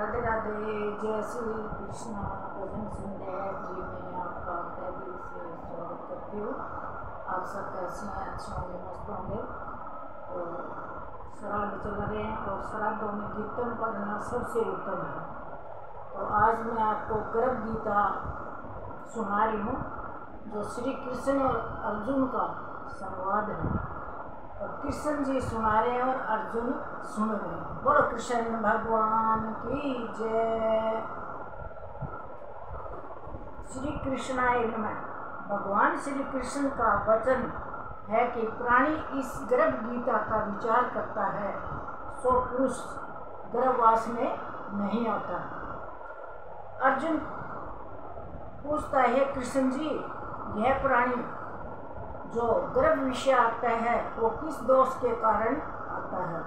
राधे राधे, जय श्री कृष्णा। भजन संदेह जी में आपका तहे दिल से स्वागत करती हूँ। आप सब कैसे हैं? अच्छे होंगे, मस्त होंगे। तो श्राद्ध चल रहे हैं और श्राद्धों में कीर्तन पढ़ना सबसे उत्तम है। तो आज मैं आपको गर्भ गीता सुना रही हूँ, जो श्री कृष्ण और अर्जुन का संवाद है। और कृष्ण जी सुना रहे हैं और अर्जुन सुन रहे हैं। बोलो कृष्ण भगवान की जय। श्री कृष्णाय नमः। भगवान श्री कृष्ण का वचन है कि प्राणी इस गर्भ गीता का विचार करता है सो पुरुष गर्भवास में नहीं आता। अर्जुन पूछता है, कृष्ण जी, यह प्राणी जो गर्भ विषय आता है वो किस दोष के कारण आता है?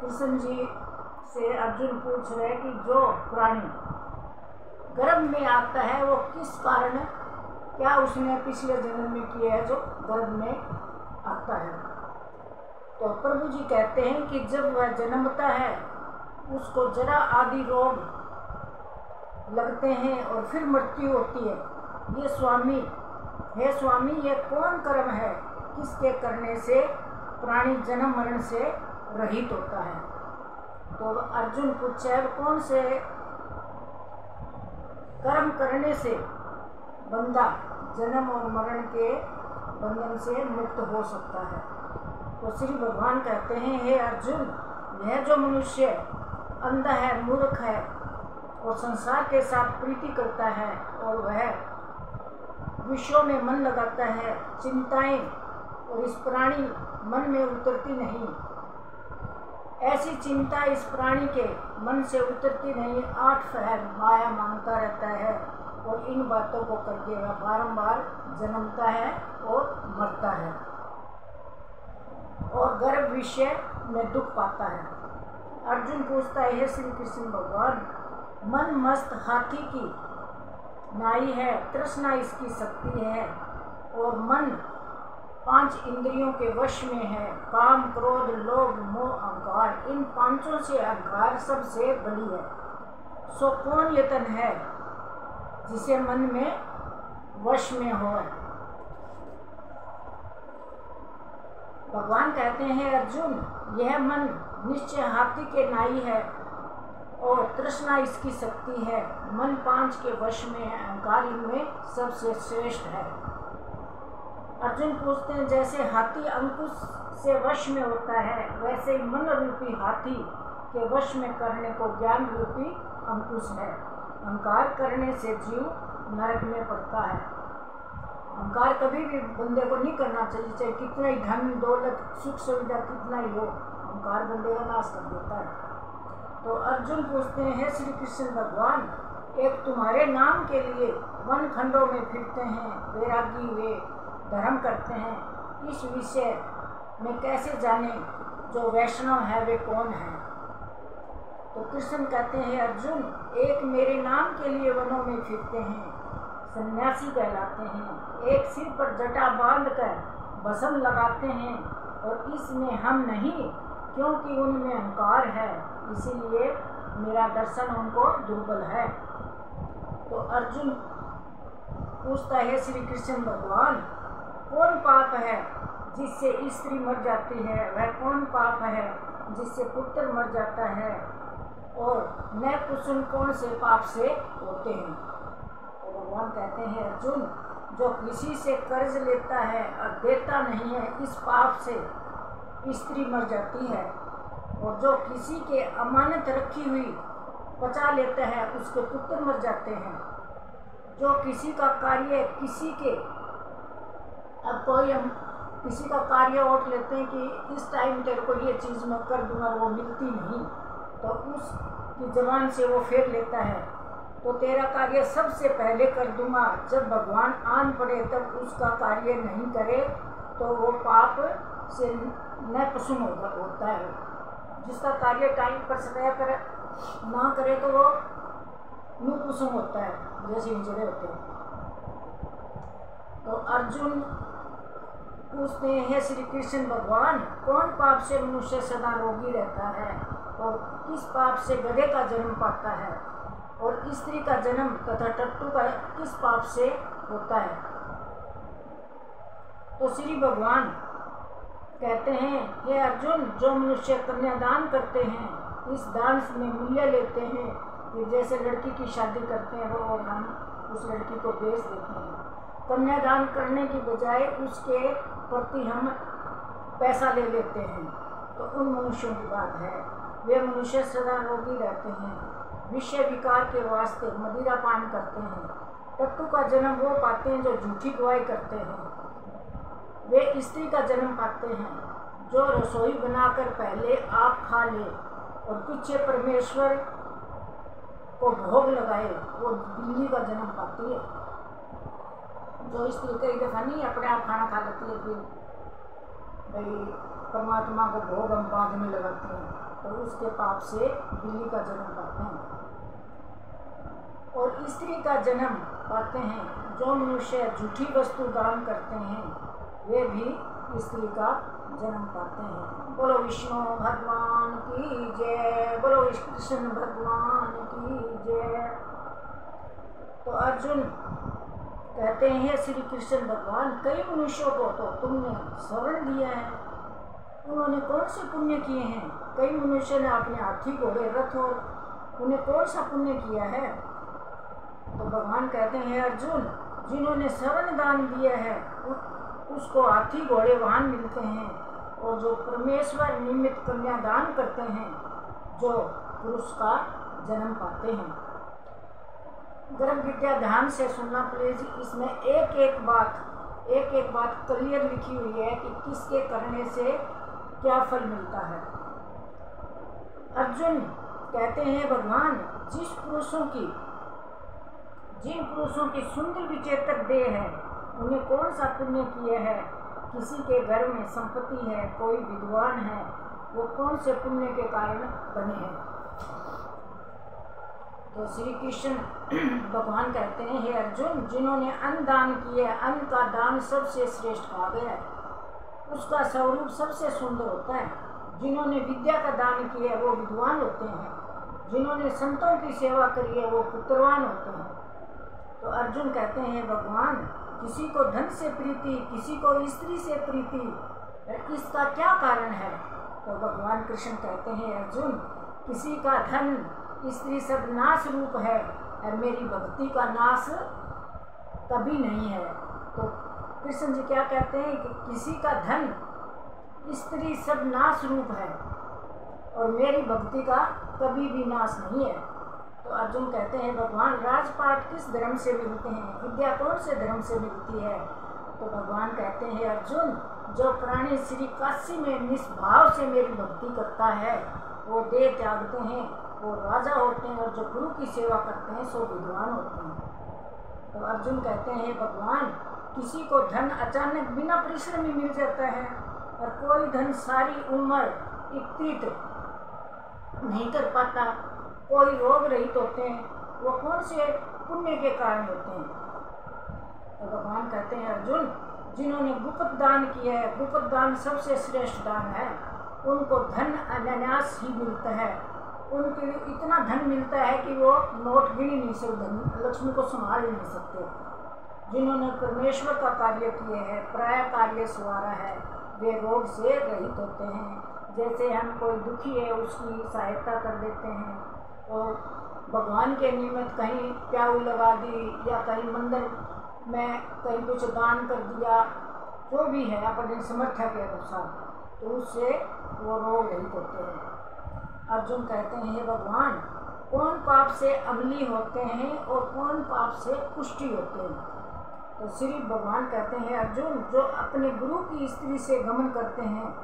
कृष्ण जी से अर्जुन पूछ रहे कि जो प्राणी गर्भ में आता है वो किस कारण, क्या उसने पिछले जन्म में किया है जो गर्भ में आता है? तो प्रभु जी कहते हैं कि जब वह जन्मता है उसको जरा आदि रोग लगते हैं और फिर मृत्यु होती है। ये स्वामी, ये कौन कर्म है किसके करने से प्राणी जन्म मरण से रहित होता है? तो अर्जुन पूछे, कौन से कर्म करने से बंदा जन्म और मरण के बंधन से मुक्त हो सकता है? तो श्री भगवान कहते हैं, हे अर्जुन, यह जो मनुष्य अंधा है, मूर्ख है और संसार के साथ प्रीति करता है और वह विषयों में मन लगाता है, चिंताएं और इस प्राणी मन में उतरती नहीं। ऐसी चिंता इस प्राणी के मन से उतरती नहीं। 8 पहर माया मांगता रहता है और इन बातों को करके वह बारंबार जन्मता है और मरता है और गर्भ विषय में दुख पाता है। अर्जुन पूछता है, श्री कृष्ण भगवान, मन मस्त हाथी की नाई है, तृष्णा इसकी शक्ति है और मन 5 इंद्रियों के वश में है। काम, क्रोध, लोभ, मोह, अहंकार, इन पांचों से अहंकार सबसे बड़ी है। सो कौन यतन है जिसे मन में वश में हो? भगवान कहते हैं, अर्जुन, यह मन निश्चय हाथी के नाई है और तृष्णा इसकी शक्ति है। मन 5 के वश में है, अहंकार इनमें सबसे श्रेष्ठ है। अर्जुन पूछते हैं, जैसे हाथी अंकुश से वश में होता है वैसे ही मन रूपी हाथी के वश में करने को ज्ञान रूपी अंकुश है। अहंकार करने से जीव नरक में पड़ता है। अहंकार कभी भी बंदे को नहीं करना चाहिए, चाहे कितना ही धन दौलत सुख सुविधा कितना ही हो, अहंकार बंदे का नाश कर देता है। तो अर्जुन पूछते हैं, श्री कृष्ण भगवान, एक तुम्हारे नाम के लिए वन खंडों में फिरते हैं, वैरागी वे धर्म करते हैं, इस विषय में कैसे जाने जो वैष्णव है वे कौन है? तो कृष्ण कहते हैं, अर्जुन, एक मेरे नाम के लिए वनों में फिरते हैं, सन्यासी कहलाते हैं। एक सिर पर जटा बांध कर भस्म लगाते हैं और इसमें हम नहीं, क्योंकि उनमें अहंकार है, इसीलिए मेरा दर्शन उनको दुर्बल है। तो अर्जुन पूछता है, श्री कृष्ण भगवान, कौन पाप है जिससे स्त्री मर जाती है? वह कौन पाप है जिससे पुत्र मर जाता है? और नए कुसुम कौन से पाप से होते हैं? तो भगवान कहते हैं, अर्जुन, जो किसी से कर्ज लेता है और देता नहीं है, इस पाप से स्त्री मर जाती है। और जो किसी के अमानत रखी हुई पचा लेता है उसके पुत्र मर जाते हैं। जो किसी का कार्य हम किसी का कार्य ओट लेते हैं कि इस टाइम तेरे को ये चीज़ मैं कर दूंगा, वो मिलती नहीं, तो उसकी जबान से वो फेर लेता है, तो तेरा कार्य सबसे पहले कर दूंगा। जब भगवान आन पड़े तब उसका कार्य नहीं करे तो वो पाप से नपुंसक होता है। जिसका कार्य टाइम पर समय पर ना करे तो वो नुपुंसक होता है, जैसे इंजरे होते हैं। तो अर्जुन पूछते हैं, श्री कृष्ण भगवान, कौन पाप से मनुष्य सदा रोगी रहता है? और किस पाप से गधे का जन्म पाता है, और स्त्री का जन्म तथा टट्टू का किस पाप से होता है। तो श्री भगवान कहते हैं, हे अर्जुन, जो मनुष्य कन्यादान करते हैं, इस दान में मूल्य लेते हैं कि जैसे लड़की की शादी करते हैं वो, और हम उस लड़की को बेच देते हैं। कन्यादान करने की बजाय उसके प्रति हम पैसा ले लेते हैं। तो उन मनुष्यों की बात है, वे मनुष्य सदा रोगी रहते हैं, विषय विकार के वास्ते मदिरा पान करते हैं। टट्टू का जन्म वो पाते हैं जो झूठी गवाही करते हैं। वे स्त्री का जन्म पाते हैं जो रसोई बनाकर पहले आप खा ले और पीछे परमेश्वर को भोग लगाए, वो बिल्ली का जन्म पाती है। जो स्त्री कई दफा नहीं अपने आप खाना खा लेती है, फिर भाई परमात्मा को भोग हम बाद में लगाते हैं, तो उसके पाप से बिल्ली का जन्म पाते हैं। और स्त्री का जन्म पाते हैं जो मनुष्य झूठी वस्तु दान करते हैं, वे भी स्त्री का जन्म पाते हैं। बोलो विष्णु भगवान की जय, बोलो कृष्ण भगवान की जय। तो अर्जुन कहते हैं, श्री कृष्ण भगवान, कई मनुष्यों को तो तुमने शरण दिया है, उन्होंने कौन से पुण्य किए हैं? कई मनुष्य ने अपने हाथी घोड़े रथ और उन्हें कौन सा पुण्य किया है? तो भगवान कहते हैं, अर्जुन, जिन्होंने शरण दान दिया है उसको हाथी घोड़े वाहन मिलते हैं, और जो परमेश्वर निमित्त कन्यादान करते हैं, जो पुरुष का जन्म पाते हैं। गर्भ विद्या ध्यान से सुनना प्लीज, इसमें एक एक बात क्लियर लिखी हुई है कि किसके करने से क्या फल मिलता है। अर्जुन कहते हैं, भगवान, जिन पुरुषों की सुंदर विचेत्र देह है, उन्हें कौन सा पुण्य किया है? किसी के घर में संपत्ति है, कोई विद्वान है, वो कौन से पुण्य के कारण बने हैं? तो श्री कृष्ण भगवान कहते हैं, हे अर्जुन, जिन्होंने अन्न दान किया, अन्न का दान सबसे श्रेष्ठ कहा गया है, उसका स्वरूप सबसे सुंदर होता है। जिन्होंने विद्या का दान किया है वो विद्वान होते हैं, जिन्होंने संतों की सेवा करी है वो पुत्रवान होते हैं। तो अर्जुन कहते हैं, भगवान, किसी को धन से प्रीति, किसी को स्त्री से प्रीति, इसका क्या कारण है? तो भगवान कृष्ण कहते हैं, अर्जुन, किसी का धन स्त्री सब नाश रूप है और मेरी भक्ति का नाश कभी नहीं है। तो कृष्ण जी क्या कहते हैं कि किसी का धन स्त्री सब नाश रूप है और मेरी भक्ति का कभी भी नाश नहीं है। तो अर्जुन कहते हैं, भगवान, राजपाट किस धर्म से मिलते हैं? विद्या कौन से धर्म से मिलती है? तो भगवान कहते हैं, अर्जुन, जो प्राणी श्री काशी में निष्भाव से मेरी भक्ति करता है वो देह त्यागते हैं, वो राजा होते हैं, और जो गुरु की सेवा करते हैं सो विद्वान होते हैं। तो अर्जुन कहते हैं, भगवान, किसी को धन अचानक बिना परिश्रम ही मिल जाता है और कोई धन सारी उम्र एकत्रित नहीं कर पाता, कोई रोग रहित होते हैं, वो कौन से पुण्य के कारण होते हैं? तो भगवान कहते हैं, अर्जुन, जिन्होंने गुप्त दान किया है, गुप्त दान सबसे श्रेष्ठ दान है, उनको धन अनायास ही मिलता है, उनके लिए इतना धन मिलता है कि वो नोट गिन ही नहीं सकते, लक्ष्मी को संभाल ही नहीं सकते। जिन्होंने परमेश्वर का कार्य किए हैं, प्राय कार्य सवारा है, वे रोग से रहित होते हैं। जैसे हम कोई दुखी है उसकी सहायता कर देते हैं, और भगवान के निमित्त कहीं प्याऊ लगा दी या कहीं मंदिर में कहीं कुछ दान कर दिया, जो भी है अपने समर्थ के अनुसार, तो उससे वो रोग रहित होते हैं। अर्जुन कहते हैं, हे भगवान, कौन पाप से अमली होते हैं और कौन पाप से पुष्टि होते हैं? तो श्री भगवान कहते हैं, अर्जुन, जो अपने गुरु की स्त्री से गमन करते हैं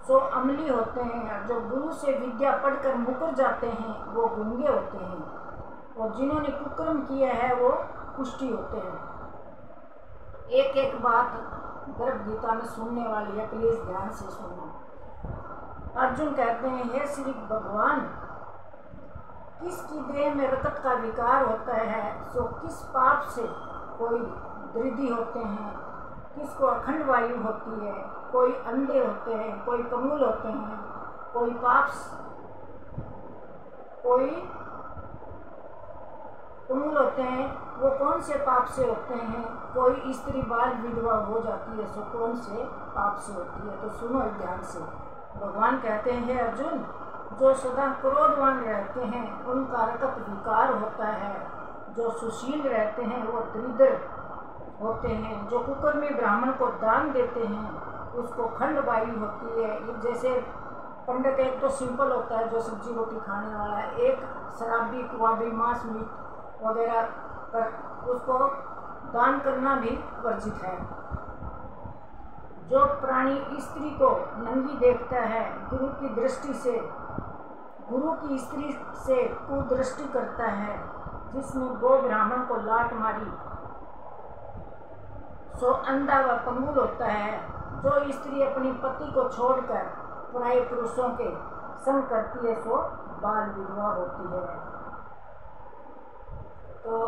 सो अमली होते हैं, और जो गुरु से विद्या पढ़कर मुकर जाते हैं वो गूंगे होते हैं, और जिन्होंने कुकर्म किया है वो पुष्टि होते हैं। एक एक बात गर्भ गीता में सुनने वाली है, प्लीज ध्यान से सुनना। अर्जुन कहते हैं, हे श्री भगवान, किसकी देह में रक्त का विकार होता है सो किस पाप से कोई दृढ़ि होते हैं, किसको अखंड वायु होती है, कोई अंधे होते हैं, कोई कमूल होते हैं, कोई पाप कोई तुमुल होते हैं वो कौन से पाप से होते हैं, कोई स्त्री बाल विधवा हो जाती है सो कौन से पाप से होती है। तो सुनो ध्यान से। भगवान कहते हैं अर्जुन, जो सदा क्रोधवान रहते हैं उनका रकत विकार होता है, जो सुशील रहते हैं वो दरिद्र होते हैं, जो कुकर्मी ब्राह्मण को दान देते हैं उसको खंडबाई होती है। ये जैसे पंडित एक तो सिंपल होता है जो सब्जी रोटी खाने वाला है, एक शराबी कुआबी मांस मीट वगैरह कर उसको दान करना भी वर्जित है। जो प्राणी स्त्री को नंगी देखता है गुरु की दृष्टि से, गुरु की स्त्री से कुदृष्टि करता है, जिसने गो ब्राह्मण को लात मारी सो अंधा व पंगुल होता है। जो स्त्री अपनी पति को छोड़कर पराये पुरुषों के संग करती है सो बाल विधवा होती है। तो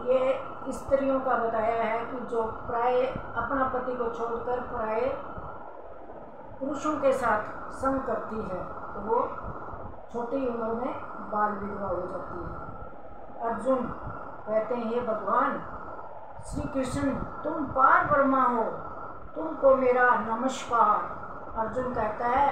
ये स्त्रियों का बताया है कि जो प्राय अपना पति को छोड़कर प्राय पुरुषों के साथ संग करती है तो वो छोटी उम्र में बाल विधवा हो जाती है। अर्जुन कहते हैं, हे भगवान श्री कृष्ण तुम पार ब्रह्मा हो, तुमको मेरा नमस्कार। अर्जुन कहता है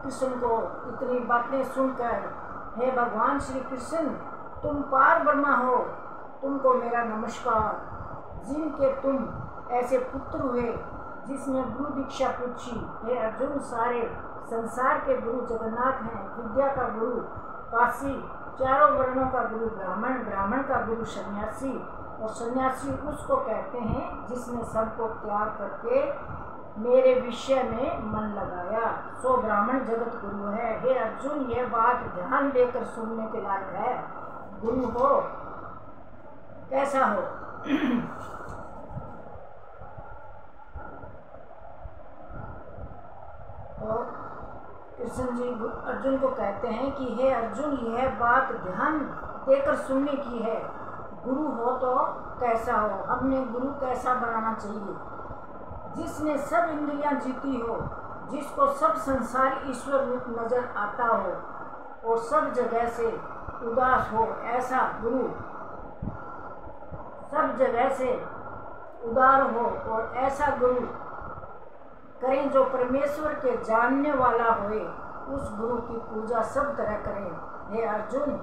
कृष्ण को इतनी बातें सुनकर, हे भगवान श्री कृष्ण तुम पार ब्रह्मा हो, तुमको मेरा नमस्कार। जिनके तुम ऐसे पुत्र हुए जिसने गुरु दीक्षा पूछी, हे अर्जुन सारे संसार के गुरु जगन्नाथ हैं, विद्या का गुरु काशी, चारों वर्णों का गुरु ब्राह्मण, ब्राह्मण का गुरु सन्यासी, और सन्यासी उसको कहते हैं जिसने सबको त्याग करके मेरे विषय में मन लगाया, सो ब्राह्मण जगत गुरु है। हे अर्जुन यह बात ध्यान देकर सुनने के लायक है। गुरु हो कैसा हो तो कृष्ण जी अर्जुन को कहते हैं कि हे अर्जुन यह बात ध्यान देकर सुनने की है। गुरु हो तो कैसा हो, हमने गुरु कैसा बनाना चाहिए, जिसने सब इंद्रियां जीती हो, जिसको सब संसार ईश्वर रूप नजर आता हो और सब जगह से उदास हो, ऐसा गुरु सब जगह से उदार हो और ऐसा गुरु करें जो परमेश्वर के जानने वाला होए, उस गुरु की पूजा सब तरह करें। हे अर्जुन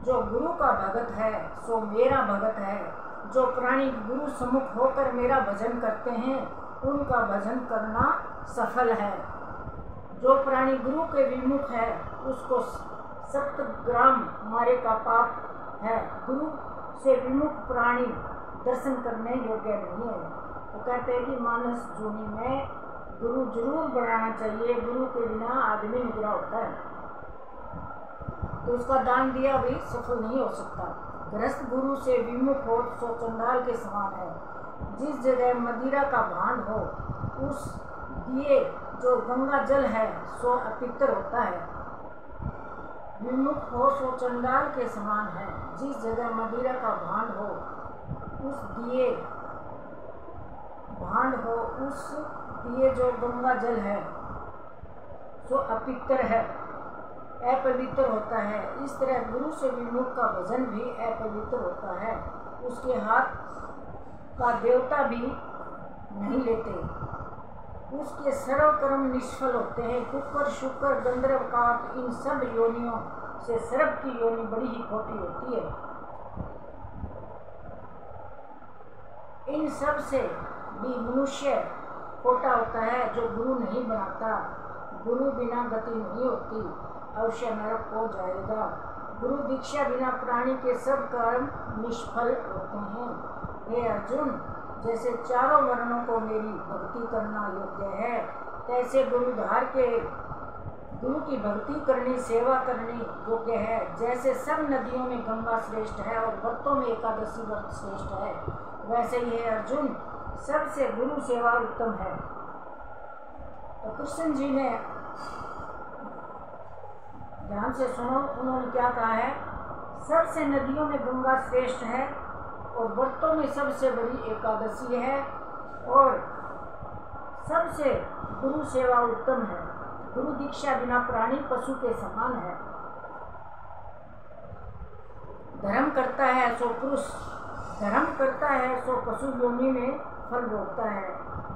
जो गुरु का भगत है सो मेरा भगत है, जो प्राणी गुरु सम्मुख होकर मेरा भजन करते हैं उनका भजन करना सफल है। जो प्राणी गुरु के विमुख है उसको 7 ग्राम मारे का पाप है। गुरु से विमुख प्राणी दर्शन करने योग्य नहीं है। वो कहते हैं कि मानस जूनी में गुरु जरूर बनाना चाहिए, गुरु के बिना आदमी निगरा होता है तो उसका दान दिया भी सफल नहीं हो सकता। गृहस्थ गुरु से विमुख हो सो चंडाल के समान है। जिस जगह मदिरा का भांड हो उस दिए जो गंगा जल है सो अपवित्र होता है। विमुख हो सो चंडाल के समान है। जिस जगह मदिरा का भांड हो उस दिए जो गंगा जल है सो अपवित्र है, अपवित्र होता है। इस तरह गुरु से विमुख का भजन भी अपवित्र होता है। उसके हाथ का देवता भी नहीं लेते, उसके सर्व कर्म निष्फल होते हैं। कुकर शुक्र गंधर्व काक इन सब योनियों से सर्प की योनि बड़ी ही खोटी होती है। इन सब से भी मनुष्य खोटा होता है जो गुरु नहीं बनाता। गुरु बिना गति नहीं होती, अवश्य नरक हो जाएगा। गुरु दीक्षा बिना प्राणी के सब कर्म निष्फल होते हैं। हे अर्जुन जैसे चारों वर्णों को मेरी भक्ति करना योग्य है, तैसे गुरु की भक्ति करनी सेवा करनी योग्य है। जैसे सब नदियों में गंगा श्रेष्ठ है और व्रतों में एकादशी व्रत श्रेष्ठ है, वैसे ही है अर्जुन सबसे गुरु सेवा उत्तम है। तो कृष्ण जी ने ध्यान से सुनो, उन्होंने क्या कहा है, सबसे नदियों में गंगा श्रेष्ठ है और व्रतों में सबसे बड़ी एकादशी है और सबसे गुरु सेवा उत्तम है। गुरु दीक्षा बिना प्राणी पशु के समान है। धर्म करता है सो पुरुष धर्म करता है सो पशु योनि में फल भोगता है,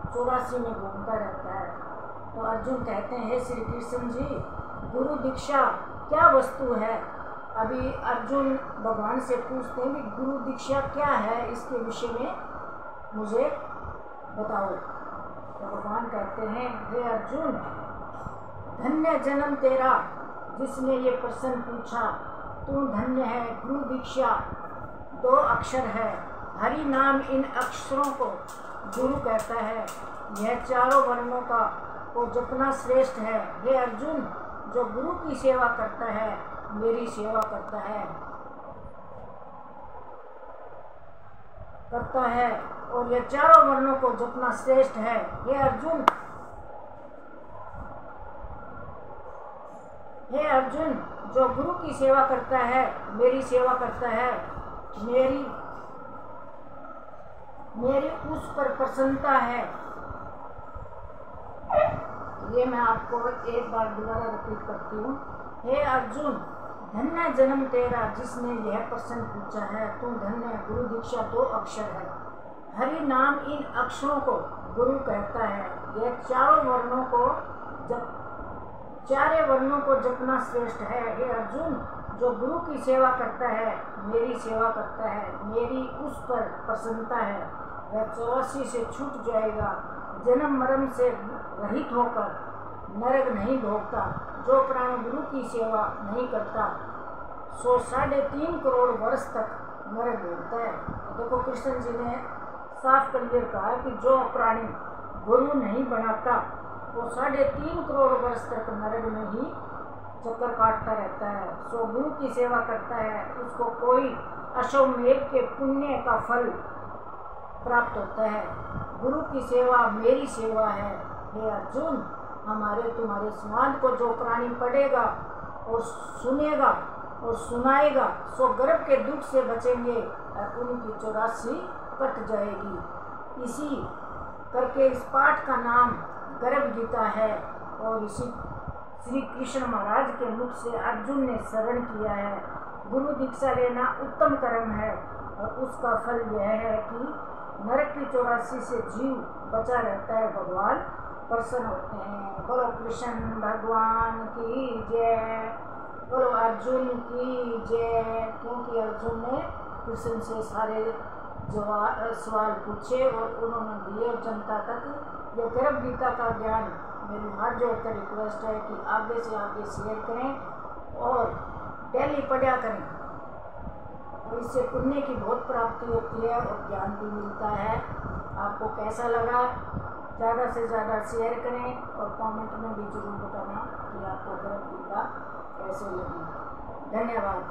84 में घूमता रहता है। तो अर्जुन कहते हैं, हे श्री कृष्ण जी, गुरु दीक्षा क्या वस्तु है? अभी अर्जुन भगवान से पूछते हैं कि गुरु दीक्षा क्या है, इसके विषय में मुझे बताओ। तो भगवान कहते हैं, हे अर्जुन, धन्य जन्म तेरा जिसने ये प्रश्न पूछा, तू धन्य है। गुरु दीक्षा 2 अक्षर है, हरि नाम इन अक्षरों को गुरु कहता है। यह चारों वर्णों का को जपना श्रेष्ठ है। हे अर्जुन, जो गुरु की सेवा करता है मेरी सेवा करता है और यह चारों वर्णों को जपना श्रेष्ठ है। हे अर्जुन, जो गुरु की सेवा करता है मेरी सेवा करता है, मेरी उस पर प्रसन्नता है। ये मैं आपको एक बार दोबारा रिपीट करती हूँ। हे अर्जुन, धन्य जन्म तेरा जिसने यह प्रश्न पूछा है, तू धन्य। गुरु दीक्षा 2 अक्षर है, हरि नाम इन अक्षरों को गुरु कहता है। यह चारों वर्णों को जपना श्रेष्ठ है। हे अर्जुन, जो गुरु की सेवा करता है मेरी सेवा करता है, मेरी उस पर प्रसन्नता है। वह 84 से छूट जाएगा, जन्म मरण से रहित होकर नरक नहीं भोगता। जो प्राणी गुरु की सेवा नहीं करता सो 3.5 करोड़ वर्ष तक नरक भोगता है। देखो, कृष्ण जी ने साफ क्लियर कहा कि जो प्राणी गुरु नहीं बनाता वो 3.5 करोड़ वर्ष तक नरक में ही चक्कर काटता रहता है। सो गुरु की सेवा करता है, उसको कोई अश्वमेध के पुण्य का फल प्राप्त होता है। गुरु की सेवा मेरी सेवा है। हे अर्जुन, हमारे तुम्हारे समाज को जो प्राणी पढ़ेगा और सुनेगा और सुनाएगा सो गर्भ के दुख से बचेंगे और उनकी 84 कट जाएगी। इसी करके इस पाठ का नाम गर्भ गीता है और इसी श्री कृष्ण महाराज के मुख से अर्जुन ने श्रवण किया है। गुरु दीक्षा लेना उत्तम कर्म है और उसका फल यह है कि नरक की 84 से जीव बचा रहता है, भगवान प्रसन्न होते हैं। बोलो कृष्ण भगवान की जय, बोलो अर्जुन की जय। क्योंकि अर्जुन ने कृष्ण से सारे सवाल पूछे और उन्होंने दिए जनता तक ये गर्भ गीता का ज्ञान। मेरी हाथ जोड़कर रिक्वेस्ट है कि आगे से आगे शेयर करें और डेली पढ़ा करें, और इससे पुण्य की बहुत प्राप्ति होती है और ज्ञान भी मिलता है। आपको कैसा लगा ज़्यादा से ज़्यादा शेयर करें और कमेंट में भी जरूर बताना कि आपको गर्भ गीता कैसे लगी। धन्यवाद।